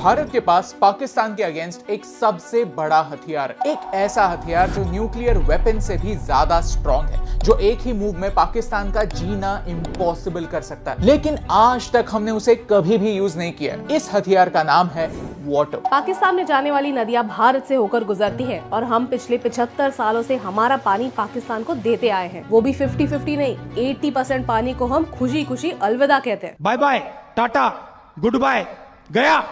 भारत के पास पाकिस्तान के अगेंस्ट एक सबसे बड़ा हथियार है, एक ऐसा हथियार जो न्यूक्लियर वेपन से भी ज्यादा स्ट्रॉन्ग है, जो एक ही मूव में पाकिस्तान का जीना इम्पॉसिबल कर सकता है। लेकिन आज तक हमने उसे कभी भी यूज नहीं किया। इस हथियार का नाम है वाटर। पाकिस्तान में जाने वाली नदियां भारत से होकर गुजरती हैं और हम पिछले 75 सालों से हमारा पानी पाकिस्तान को देते आए हैं। वो भी 50-50 नहीं, 80% पानी को हम खुशी खुशी अलविदा कहते हैं। Bye bye, tata, goodbye, गया।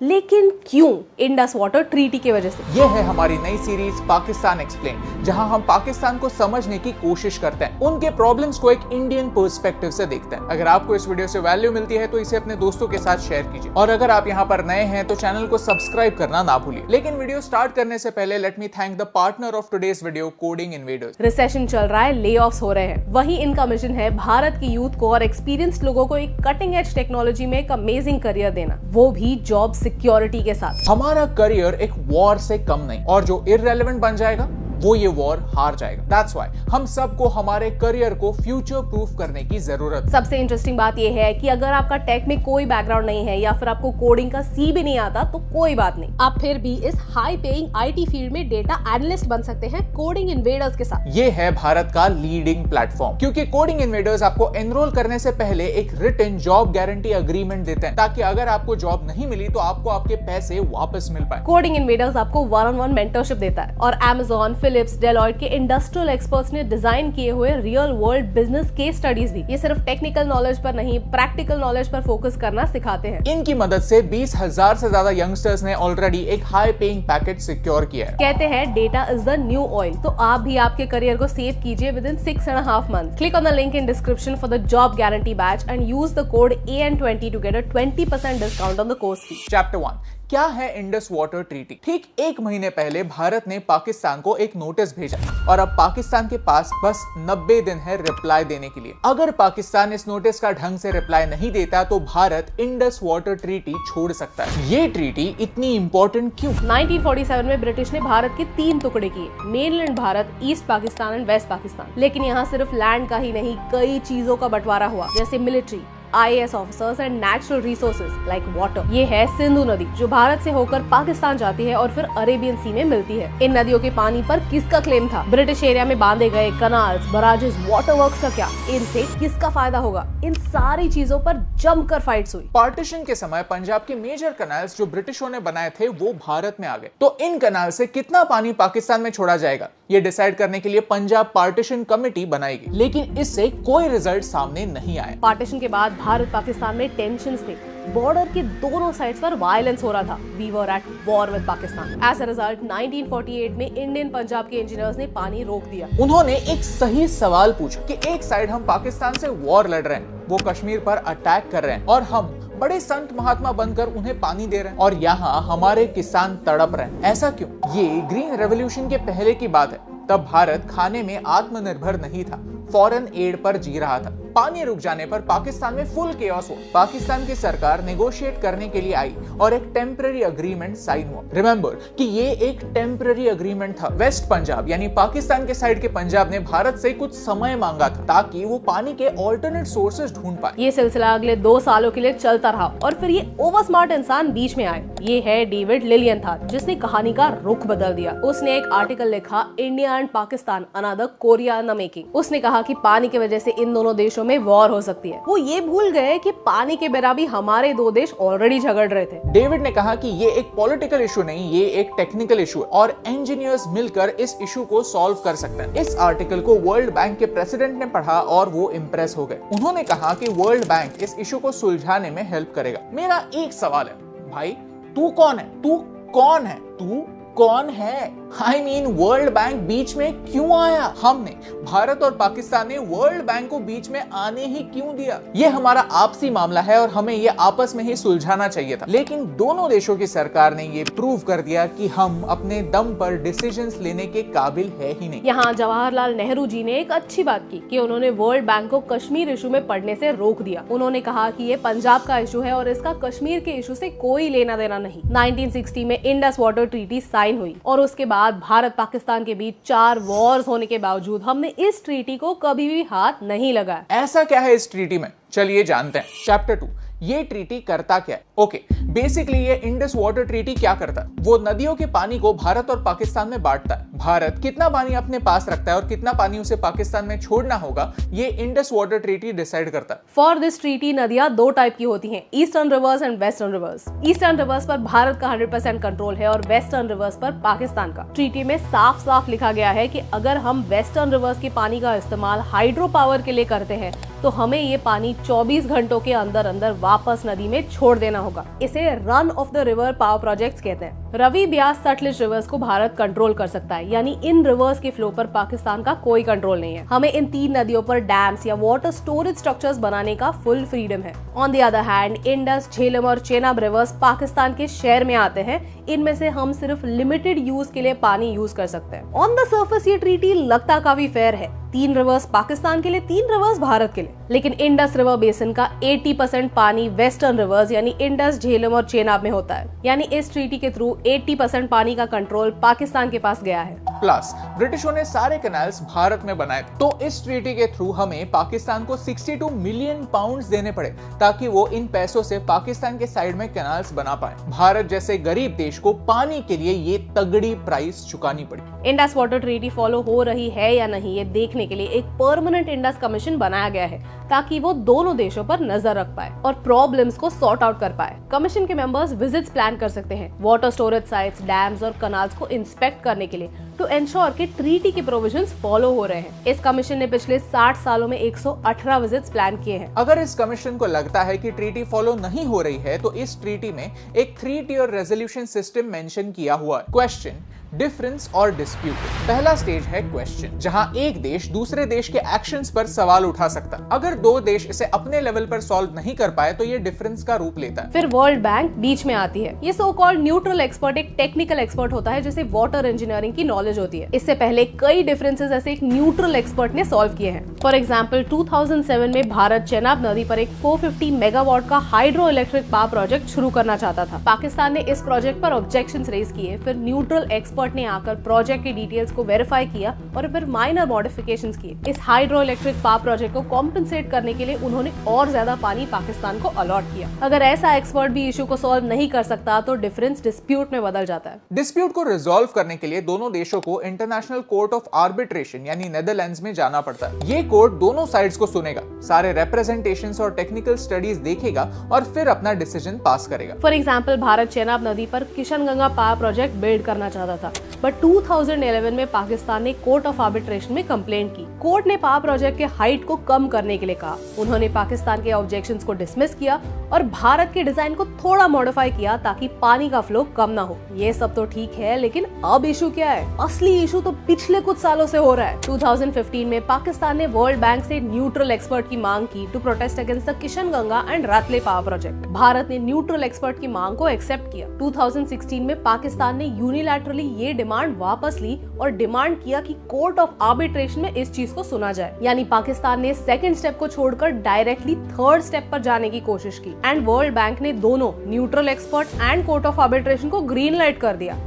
लेकिन क्यों? इंडस वाटर ट्रीटी की वजह से। ये है हमारी नई सीरीज पाकिस्तान एक्सप्लेन, जहां हम पाकिस्तान को समझने की कोशिश करते हैं, उनके प्रॉब्लम्स को एक इंडियन पर्सपेक्टिव से देखते हैं। अगर आपको इस वीडियो से वैल्यू मिलती है तो इसे अपने दोस्तों के साथ शेयर कीजिए, और अगर आप यहाँ पर नए हैं तो चैनल को सब्सक्राइब करना ना भूलिए। लेकिन वीडियो स्टार्ट करने से पहले let me thank the partner of today's video, coding invaders. Recession चल रहा है, ले ऑफ्स हो रहे हैं, वही इनका मिशन है भारत की यूथ को और एक्सपीरियंस्ड लोगों को एक कटिंग एज टेक्नोलॉजी में एक अमेजिंग करियर देना, वो भी जॉब सिक्योरिटी के साथ। हमारा करियर एक वॉर से कम नहीं, और जो इररेलेवेंट बन जाएगा वो ये वॉर हार जाएगा। That's why हम सबको हमारे करियर को फ्यूचर प्रूफ करने की जरूरत है। सबसे इंटरेस्टिंग बात यह है कि अगर आपका टेक में कोई बैकग्राउंड नहीं है या फिर आपको कोडिंग का सी भी नहीं आता तो कोई बात नहीं, आप फिर भी इस हाई पेइंग आईटी फील्ड में डेटा एनालिस्ट बन सकते हैं कोडिंग इन्वेडर्स के साथ। ये है भारत का लीडिंग प्लेटफॉर्म, क्योंकि कोडिंग इन्वेडर्स आपको एनरोल करने से पहले एक रिटन जॉब गारंटी अग्रीमेंट देते हैं, ताकि अगर आपको जॉब नहीं मिली तो आपको आपके पैसे वापस मिल पाए। कोडिंग इन्वेडर्स आपको 1-on-1 मेंटरशिप देता है, और Amazon, फिलिप्स, डेलॉयट के इंडस्ट्रियल एक्सपर्ट्स ने डिजाइन किए हुए real world business case studies भी। ये सिर्फ टेक्निकल नॉलेज पर नहीं, प्रैक्टिकल नॉलेज पर फोकस करना सिखाते हैं। इनकी मदद से 20,000 से ज्यादा यंगस्टर्स ने ऑलरेडी एक हाई पेइंग पैकेज सिक्योर किया है। कहते हैं data is the new oil, तो आप भी आपके करियर को सेव कीजिए within 6.5 months। Click on the link in description for the job guarantee batch and use the code AN20 to get a 20% discount on the course fee. Chapter 1, क्या है Indus water treaty. ठीक 1 महीने पहले भारत ने पाकिस्तान को एक notice भेजा, और अब पाकिस्तान के पास बस 90 दिन है रिप्लाई देने के लिए। अगर पाकिस्तान इस नोटिस का ढंग से रिप्लाई नहीं देता तो भारत इंडस वाटर ट्रीटी छोड़ सकता है। ये ट्रीटी इतनी इंपॉर्टेंट क्यों? 1947 में ब्रिटिश ने भारत के 3 टुकड़े किए, mainland Bharat, east Pakistan and west Pakistan. लेकिन यहाँ सिर्फ लैंड का ही नहीं, कई चीजों का बंटवारा हुआ, जैसे military, IAS officers and natural resources like water. ये है सिंधु नदी, जो भारत से होकर पाकिस्तान जाती है और फिर अरेबियन सी में मिलती है। इन नदियों के पानी पर किसका क्लेम था? ब्रिटिश एरिया में बांधे गए कनाल्स, बराजेस, वाटर वर्क्स का क्या? इनसे किसका फायदा होगा? इन सारी चीजों पर जमकर फाइट्स हुई। पार्टीशन के समय पंजाब के मेजर कनाल्स जो ब्रिटिशों ने बनाए थे वो भारत में आ गए, तो इन कनाल से कितना पानी पाकिस्तान में छोड़ा जाएगा ये डिसाइड करने के लिए पंजाब पार्टीशन कमेटी बनाएगी। लेकिन इससे कोई रिजल्ट सामने नहीं आया। पार्टीशन के बाद भारत पाकिस्तान में टेंशंस थे, बॉर्डर के दोनों साइड्स पर वायलेंस हो रहा था। We were at war with Pakistan. As a result 1948 में इंडियन पंजाब के इंजीनियर्स ने पानी रोक दिया। उन्होंने एक सही सवाल पूछा कि एक साइड हम पाकिस्तान से वॉर लड़ रहे हैं, वो कश्मीर पर अटैक कर रहे हैं, और हम बड़े संत महात्मा बनकर उन्हें पानी दे रहे हैं, और यहाँ हमारे किसान तड़प रहे हैं। ऐसा क्यों? ये ग्रीन रेवोल्यूशन के पहले की बात है। तब भारत खाने में आत्मनिर्भर नहीं था, फॉरेन एड पर जी रहा था। पानी रुक जाने पर पाकिस्तान में फुल केओस हुआ। पाकिस्तान की सरकार नेगोशिएट करने के लिए आई और एक टेम्पररी अग्रीमेंट साइन हुआ। रिमेंबर कि ये एक टेम्पररी अग्रीमेंट था। वेस्ट पंजाब यानी पाकिस्तान के साइड के पंजाब ने भारत से कुछ समय मांगा था, ताकि वो पानी के ऑल्टरनेट सोर्सेज ढूंढ पाए। ये सिलसिला अगले 2 सालों के लिए चलता रहा, और फिर ये ओवर स्मार्ट इंसान बीच में आए। ये है डेविड लिलियन था, जिसने कहानी का रुख बदल दिया। उसने एक आर्टिकल लिखा, India and Pakistan another Korea in the making. उसने कहा कि पानी की वजह से इन दोनों देशों में वॉर हो सकती है। वो ये भूल गए कि पानी के बिना भी हमारे 2 देश ऑलरेडी झगड़ रहे थे। डेविड ने कहा कि ये एक पॉलिटिकल इशू नहीं, ये एक टेक्निकल इशू है, और इंजीनियर्स मिलकर इस इशू को सॉल्व कर सकते हैं। इस आर्टिकल को वर्ल्ड बैंक के प्रेसिडेंट ने पढ़ा और वो इम्प्रेस हो गए। उन्होंने कहा कि वर्ल्ड बैंक इस इशू को सुलझाने में हेल्प करेगा। मेरा एक सवाल है, भाई तू कौन है? तू कौन है? तू कौन है? आई मीन वर्ल्ड बैंक बीच में क्यों आया? हमने, भारत और पाकिस्तान ने वर्ल्ड बैंक को बीच में आने ही क्यों दिया? ये हमारा आपसी मामला है और हमें ये आपस में ही सुलझाना चाहिए था। लेकिन दोनों देशों की सरकार ने ये प्रूव कर दिया कि हम अपने दम पर डिसीजंस लेने के काबिल है ही नहीं। यहाँ जवाहरलाल नेहरू जी ने एक अच्छी बात की कि उन्होंने वर्ल्ड बैंक को कश्मीर इशू में पढ़ने से रोक दिया। उन्होंने कहा कि ये पंजाब का इशू है और इसका कश्मीर के इशू से कोई लेना देना नहीं। 1960 में इंडस वाटर ट्रीटी साइन हुई, और उसके बाद भारत पाकिस्तान के बीच 4 वॉर्स होने के बावजूद हमने इस ट्रीटी को कभी भी हाथ नहीं लगाया। ऐसा क्या है इस ट्रीटी में? चलिए जानते हैं। चैप्टर 2, ये ट्रीटी करता क्या है? ओके, बेसिकली ये इंडस वाटर ट्रीटी क्या करता है? वो नदियों के पानी को भारत और पाकिस्तान में बांटता है। भारत कितना पानी अपने पास रखता है और कितना पानी उसे पाकिस्तान में छोड़ना होगा, ये इंडस वाटर ट्रीटी डिसाइड करता है। फॉर दिस ट्रीटी नदियां दो टाइप की होती हैं, eastern reverse and western rivers. Eastern reverse पर भारत का 100% कंट्रोल है और वेस्टर्न रिवर्स पर पाकिस्तान का। ट्रीटी में साफ साफ लिखा गया है कि अगर हम वेस्टर्न रिवर्स के पानी का इस्तेमाल हाइड्रो पावर के लिए करते हैं तो हमें ये पानी 24 घंटों के अंदर अंदर वापस नदी में छोड़ देना होगा। इसे run of the river power projects कहते हैं। रवि, ब्यास, सतलुज रिवर्स को भारत कंट्रोल कर सकता है, यानी इन रिवर्स के फ्लो पर पाकिस्तान का कोई कंट्रोल नहीं है। हमें इन तीन नदियों पर डैम्स या वाटर स्टोरेज स्ट्रक्चर्स बनाने का फुल फ्रीडम है। On the other hand, Indus, Jhelum और चेनाब रिवर्स पाकिस्तान के शेयर में आते हैं। इनमें से हम सिर्फ लिमिटेड यूज के लिए पानी यूज कर सकते हैं। ऑन द सर्फेस ये ट्रीटी लगता काफी फेयर है, 3 रिवर्स पाकिस्तान के लिए, 3 रिवर्स भारत के लिए। लेकिन इंडस रिवर बेसिन का 80% पानी वेस्टर्न रिवर्स यानी इंडस, झेलम और चेनाब में होता है। यानी इस ट्रीटी के थ्रू 80% पानी का कंट्रोल पाकिस्तान के पास गया है। प्लस ब्रिटिशों ने सारे कैनाल्स भारत में बनाए, तो इस ट्रीटी के थ्रू हमें पाकिस्तान को 62 मिलियन पाउंड्स देने पड़े ताकि वो इन पैसों से पाकिस्तान के साइड में कैनाल्स बना पाए। भारत जैसे गरीब देश को पानी के लिए ये तगड़ी प्राइस चुकानी पड़ी। इंडस वाटर ट्रीटी फॉलो हो रही है या नहीं ये देखने के लिए एक परमानेंट इंडस कमीशन बनाया गया है ताकि वो दोनों देशों पर नजर रख पाए और प्रॉब्लम्स को सॉर्ट आउट कर पाए। कमीशन के मेंबर्स विजिट्स प्लान कर सकते हैं वाटर स्टोरेज साइट्स, डैम्स और कनाल्स को इंस्पेक्ट करने के लिए टू एंश्योर कि ट्रीटी के प्रोविजंस फॉलो हो रहे हैं। इस कमीशन ने पिछले 60 सालों में 118 विजिट्स प्लान किए हैं। अगर इस कमीशन को लगता है कि ट्रीटी फॉलो नहीं हो रही है तो इस ट्रीटी में एक 3 टियर रेजोल्यूशन सिस्टम मेंशन किया हुआ है। क्वेश्चन, डिफरेंस और डिस्प्यूट। पहला स्टेज है क्वेश्चन, जहां एक देश दूसरे देश के एक्शंस पर सवाल उठा सकता है। अगर दो देश इसे अपने लेवल पर सॉल्व नहीं कर पाए तो ये डिफरेंस का रूप लेता है। फिर वर्ल्ड बैंक बीच में आती है। ये सो कॉल्ड न्यूट्रल एक्सपर्ट एक टेक्निकल एक्सपर्ट होता है जिसे वाटर इंजीनियरिंग की नॉलेज होती है। इससे पहले कई डिफरेंसेस ऐसे एक न्यूट्रल एक्सपर्ट ने सॉल्व किए हैं। फॉर एग्जाम्पल 2007 में भारत चेनाब नदी पर एक 450 मेगावाट का हाइड्रो इलेक्ट्रिक पावर प्रोजेक्ट शुरू करना चाहता था। पाकिस्तान ने इस प्रोजेक्ट पर ऑब्जेक्शंस रेज किए। फिर न्यूट्रल एक्सपर्ट ने आकर प्रोजेक्ट की डिटेल्स को वेरीफाई किया और फिर माइनर मॉडिफिकेशंस किए। इस हाइड्रो इलेक्ट्रिक पावर प्रोजेक्ट को कॉम्पेंसेट करने के लिए उन्होंने और ज्यादा पानी पाकिस्तान को अलॉट किया। अगर ऐसा एक्सपर्ट भी इशू को सॉल्व नहीं कर सकता तो डिफरेंस डिस्प्यूट में बदल जाता है। डिस्प्यूट को रिजॉल्व करने के लिए दोनों देशों को इंटरनेशनल कोर्ट ऑफ आर्बिट्रेशन यानी नेदरलैंड्स में जाना पड़ता है। ये कोर्ट दोनों साइड्स को सुनेगा, सारे रिप्रेजेंटेशंस और टेक्निकल स्टडीज देखेगा और फिर अपना डिसीजन पास करेगा। फॉर एग्जाम्पल भारत चेनाब नदी पर किशनगंगा पावर प्रोजेक्ट बिल्ड करना चाहता था, बट 2011 में पाकिस्तान ने कोर्ट ऑफ आर्बिट्रेशन में कंप्लेंट की। कोर्ट ने पावर प्रोजेक्ट के हाइट को कम करने के लिए कहा। उन्होंने पाकिस्तान के ऑब्जेक्शंस को डिसमिस किया और भारत के डिजाइन को थोड़ा मॉडिफाई किया ताकि पानी का फ्लो कम ना हो। ये सब तो ठीक है, लेकिन अब इशू क्या है? असली इशू तो पिछले कुछ सालों से हो रहा है। 2015 में पाकिस्तान ने वर्ल्ड बैंक से न्यूट्रल एक्सपर्ट की मांग की to protest against the Kishanganga and Ratle power project. Bharat ने न्यूट्रल एक्सपर्ट की मांग को एक्सेप्ट किया। 2016 में पाकिस्तान ने यूनिलैटरली ये डिमांड वापस ली और डिमांड किया कि कोर्ट ऑफ आर्बिट्रेशन में इस चीज को सुना जाए। यानी पाकिस्तान ने सेकंड स्टेप को छोड़कर डायरेक्टली थर्ड स्टेप पर जाने की कोशिश की एंड वर्ल्ड बैंक ने दोनों neutral expert and court of arbitration को ग्रीन लाइट कर दिया।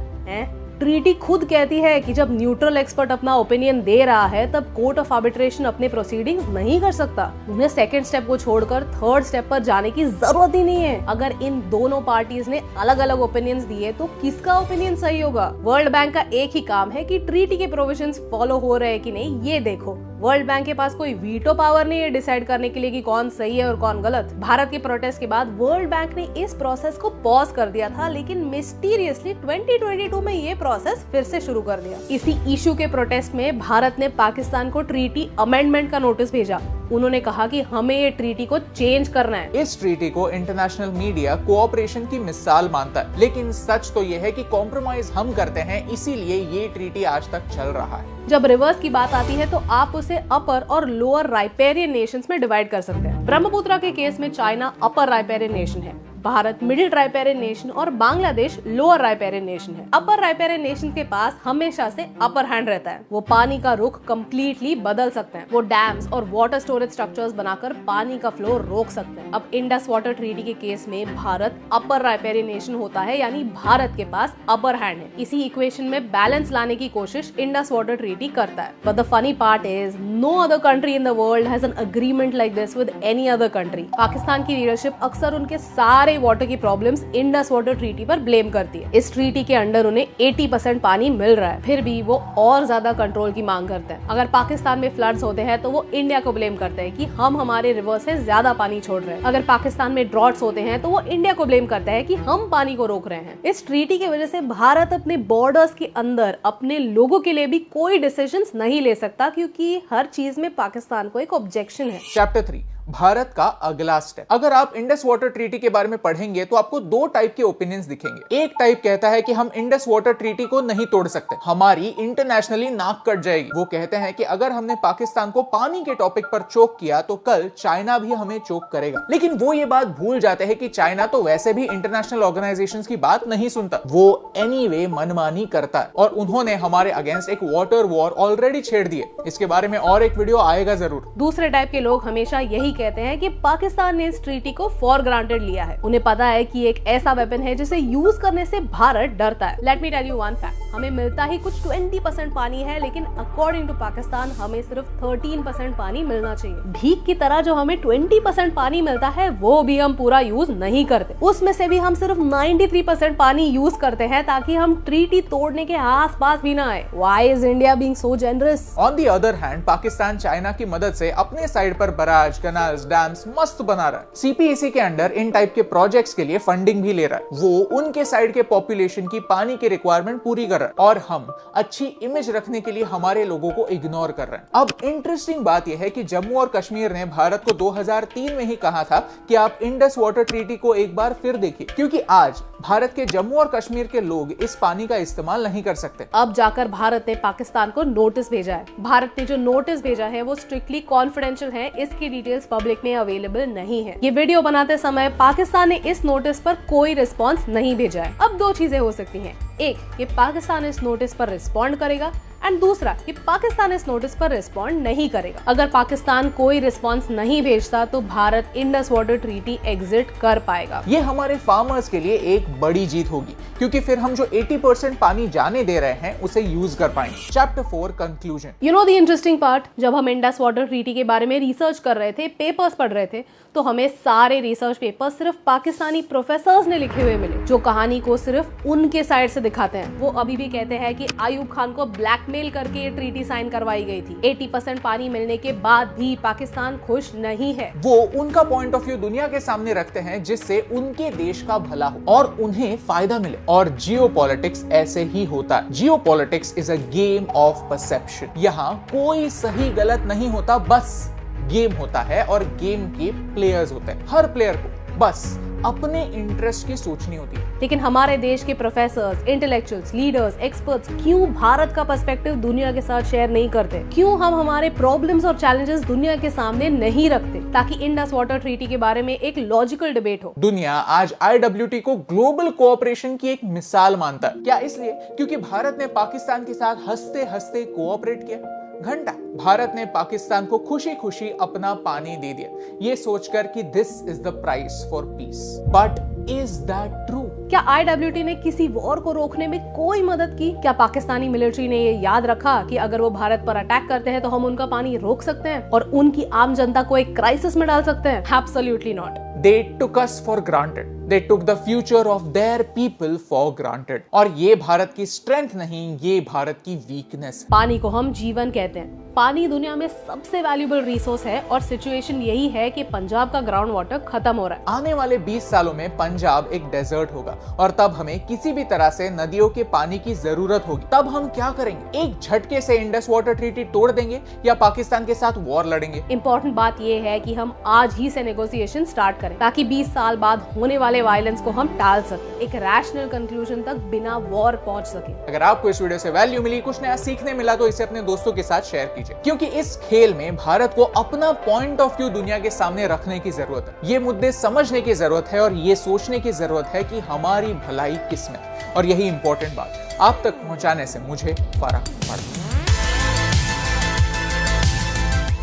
ट्रीटी खुद कहती है कि जब न्यूट्रल एक्सपर्ट अपना ओपिनियन दे रहा है तब कोर्ट ऑफ आर्बिट्रेशन अपने प्रोसीडिंग्स नहीं कर सकता। उन्हें सेकंड स्टेप को छोड़कर थर्ड स्टेप पर जाने की जरूरत ही नहीं है। अगर इन दोनों पार्टीज ने अलग अलग ओपिनियंस दिए तो किसका ओपिनियन सही होगा? वर्ल्ड बैंक का एक ही काम है कि ट्रीटी के प्रोविजंस फॉलो हो रहे हैं कि नहीं ये देखो। वर्ल्ड बैंक के पास कोई वीटो पावर नहीं है डिसाइड करने के लिए कि कौन सही है और कौन गलत। भारत के प्रोटेस्ट के बाद वर्ल्ड बैंक ने इस प्रोसेस को पॉज कर दिया था, लेकिन मिस्टीरियसली 2022 में ये प्रोसेस फिर से शुरू कर दिया। इसी इशू के प्रोटेस्ट में भारत ने पाकिस्तान को ट्रीटी अमेंडमेंट का नोटिस भेजा। उन्होंने कहा कि हमें ये ट्रीटी को चेंज करना है। इस ट्रीटी को इंटरनेशनल मीडिया कोऑपरेशन की मिसाल मानता है, लेकिन सच तो ये है कि कॉम्प्रोमाइज हम करते हैं, इसीलिए ये ट्रीटी आज तक चल रहा है। जब रिवर्स की बात आती है तो आप उसे अपर और लोअर राइपेरियन नेशंस में डिवाइड कर सकते हैं। ब्रह्मपुत्र के केस में चाइना अपर राइपेरियन नेशन है, भारत मिडिल राइपेरियन नेशन और बांग्लादेश लोअर राइपेरियन नेशन है। अपर राइपेरियन नेशन के पास हमेशा से अपर हैंड रहता है। वो पानी का रुख कम्प्लीटली बदल सकते हैं। वो डैम्स और वाटर स्टोरेज स्ट्रक्चर्स बनाकर पानी का फ्लो रोक सकते हैं। अब इंडस वाटर ट्रीटी के केस में भारत अपर राइपेरियन नेशन होता है, यानी भारत के पास अपर हैंड है। इसी इक्वेशन में बैलेंस लाने की कोशिश इंडस वाटर ट्रीटी करता है। But the funny part is no other country in the world has an agreement like this with any other country. Pakistan की लीडरशिप अक्सर उनके सारे वाटर की प्रॉब्लम्स इंडस वाटर ट्रीटी पर ब्लेम करती है। इस ट्रीटी के अंडर उन्हें 80% पानी मिल रहा है, फिर भी वो और ज्यादा कंट्रोल की मांग करते हैं। अगर पाकिस्तान में फ्लड्स होते हैं तो वो इंडिया को ब्लेम करते हैं कि हम हमारे रिवर से ज्यादा पानी छोड़ रहे हैं। अगर पाकिस्तान में ड्रॉट्स होते हैं तो वो इंडिया को ब्लेम करता है कि हम पानी को रोक रहे हैं। इस ट्रीटी की वजह से भारत अपने बॉर्डर्स के अंदर अपने लोगों के लिए भी कोई डिसीजंस नहीं ले सकता, क्योंकि हर चीज में पाकिस्तान को एक ऑब्जेक्शन है। चैप्टर 3 भारत का अगला स्टेप। अगर आप इंडस वाटर ट्रीटी के बारे में पढ़ेंगे तो आपको दो टाइप के ओपिनियंस दिखेंगे। एक टाइप कहता है कि हम इंडस वाटर ट्रीटी को नहीं तोड़ सकते, हमारी इंटरनेशनली नाक कट जाएगी। वो कहते हैं कि अगर हमने पाकिस्तान को पानी के टॉपिक पर चोक किया तो कल चाइना भी हमें चोक करेगा। लेकिन वो ये बात भूल जाते हैं कि चाइना तो वैसे भी इंटरनेशनल ऑर्गेनाइजेशंस की बात नहीं सुनता, वो एनीवे मनमानी करता है और उन्होंने हमारे अगेंस्ट एक वाटर वॉर ऑलरेडी छेड़ दी है। इसके बारे में और एक वीडियो आएगा जरूर। दूसरे टाइप के लोग हमेशा यही कहते हैं कि पाकिस्तान ने इस ट्रीटी को फॉर ग्रांटेड लिया है। उन्हें पता है कि एक ऐसा वेपन है जिसे यूज करने से भारत डरता है। Let me tell you one fact, हमें मिलता ही कुछ 20% पानी है, लेकिन अकॉर्डिंग टू पाकिस्तान हमें सिर्फ 13% पानी मिलना चाहिए। भीख की तरह जो हमें 20% पानी मिलता है वो भी हम पूरा यूज नहीं करते। उसमें से भी हम सिर्फ 93% पानी यूज करते हैं ताकि हम ट्रीटी तोड़ने के आस पास भी ना आए। Why is India being so generous? On the other hand, Pakistan China की मदद से अपने साइड पर बराज, कैनाल्स, डैम्स मस्त बना रहा है। सीपीईसी के अंडर इन टाइप के प्रोजेक्ट्स के लिए फंडिंग भी ले रहा है। वो उनके साइड के पॉपुलेशन की पानी की रिक्वायरमेंट पूरी कर रहा है और हम अच्छी इमेज रखने के लिए हमारे लोगों को इग्नोर कर रहे हैं। अब इंटरेस्टिंग बात यह है कि जम्मू और कश्मीर ने भारत को 2003 में ही कहा था कि आप इंडस वाटर ट्रीटी को एक बार फिर देखिए, क्योंकि आज भारत के जम्मू और कश्मीर के लोग इस पानी का इस्तेमाल नहीं कर सकते। अब जाकर भारत ने पाकिस्तान को नोटिस भेजा है। भारत ने जो नोटिस भेजा है वो स्ट्रिक्टली कॉन्फिडेंशियल है, इसकी डिटेल्स पब्लिक में अवेलेबल नहीं है। ये वीडियो बनाते समय पाकिस्तान ने इस नोटिस पर कोई रिस्पॉन्स नहीं भेजा है। अब दो चीजें हो सकती हैं, एक कि पाकिस्तान इस नोटिस पर रिस्पॉन्ड करेगा एंड दूसरा कि पाकिस्तान इस नोटिस पर रिस्पॉन्ड नहीं करेगा। अगर पाकिस्तान कोई रिस्पॉन्स नहीं भेजता तो Bharat Indus water treaty exit कर पाएगा। ये हमारे फार्मर्स के लिए एक बड़ी जीत होगी, क्योंकि फिर हम जो 80% पानी जाने दे रहे हैं उसे यूज कर पाएंगे। Chapter 4 conclusion. You know the interesting part, जब हम इंडस वाटर ट्रीटी के बारे में रिसर्च कर रहे थे, पेपर्स पढ़ रहे थे, तो हमें सारे रिसर्च पेपर्स सिर्फ पाकिस्तानी प्रोफेसर्स ने लिखे हुए मिले, जो कहानी को सिर्फ उनके साइड से दिखाते हैं। वो अभी भी कहते हैं कि आयूब खान को ब्लैकमेल करके ये ट्रीटी साइन करवाई गई थी। 80% पानी मिलने के बाद भी पाकिस्तान खुश नहीं है। वो उनका पॉइंट ऑफ व्यू दुनिया के सामने रखते हैं जिससे उनके देश का भला हो और उन्हें फायदा मिले। और जियोपॉलिटिक्स ऐसे ही होता है। Geopolitics is a game of perception. यहाँ कोई सही गलत नहीं होता, बस गेम होता है और गेम के प्लेयर्स होते हैं। हर प्लेयर को बस अपने इंटरेस्ट की सोचनी होती है। लेकिन हमारे देश के प्रोफेसर्स, इंटेलेक्चुअल्स, लीडर्स, एक्सपर्ट्स क्यों भारत का पर्सपेक्टिव दुनिया के साथ शेयर नहीं करते? क्यों हम हमारे प्रॉब्लम्स और चैलेंजेस दुनिया के सामने नहीं रखते ताकि इंडस वाटर ट्रीटी के बारे में एक लॉजिकल डिबेट हो? दुनिया आज IWT को ग्लोबल कोऑपरेशन की एक मिसाल मानता है। क्या इसलिए क्योंकि भारत ने पाकिस्तान के साथ हंसते हंसते कोऑपरेट किया? घंटा भारत ने पाकिस्तान को खुशी खुशी अपना पानी दे दिया, ये सोचकर कि this is the price for piece. But is that true? क्या IWT ने किसी वॉर को रोकने में कोई मदद की? क्या पाकिस्तानी मिलिट्री ने ये याद रखा कि अगर वो भारत पर अटैक करते हैं तो हम उनका पानी रोक सकते हैं और उनकी आम जनता को एक क्राइसिस में डाल सकते हैं? Absolutely not. They took us for granted. They took the future of their people for granted. और ये भारत की स्ट्रेंथ नहीं, ये भारत की वीकनेस। पानी को हम जीवन कहते हैं। पानी दुनिया में सबसे वैल्यूएबल रिसोर्स है और सिचुएशन यही है कि पंजाब का ग्राउंड वाटर खत्म हो रहा है। आने वाले 20 सालों में पंजाब एक डेजर्ट होगा और तब हमें किसी भी तरह से नदियों के पानी की जरूरत होगी। तब हम क्या करेंगे? एक झटके से इंडस वाटर ट्रीटी तोड़ देंगे या पाकिस्तान के साथ वॉर लड़ेंगे? इंपॉर्टेंट बात यह है कि हम आज ही से नेगोशिएशन स्टार्ट करें ताकि 20 साल बाद होने वाले वायलेंस को हम टाल सके, एक रैशनल कंक्लूजन तक बिना वॉर पहुंच सके। अगर आपको इस वीडियो से वैल्यू मिली, कुछ नया सीखने मिला, तो इसे अपने दोस्तों के साथ शेयर कीजिए, क्योंकि इस खेल में भारत को अपना पॉइंट ऑफ व्यू दुनिया के सामने रखने की जरूरत है। ये मुद्दे समझने की जरूरत है और ये सोचने की जरूरत है कि हमारी भलाई किसमें, और यही इंपॉर्टेंट बात है। आप तक पहुंचाने से मुझे फर्क पड़ता है।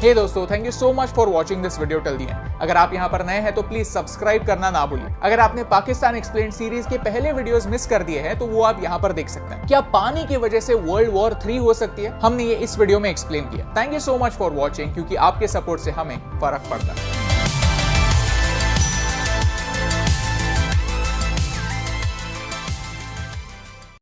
हे दोस्तों, thank you so much for watching this video till the end. अगर आप यहाँ पर नए हैं तो प्लीज सब्सक्राइब करना ना भूलिए। अगर आपने पाकिस्तान एक्सप्लेन्ड सीरीज के पहले वीडियोस मिस कर दिए हैं तो वो आप यहाँ पर देख सकते हैं। क्या पानी की वजह से वर्ल्ड वॉर 3 हो सकती है? हमने ये इस वीडियो में एक्सप्लेन किया। Thank you so much for watching, क्योंकि आपके सपोर्ट से हमें फर्क पड़ता है।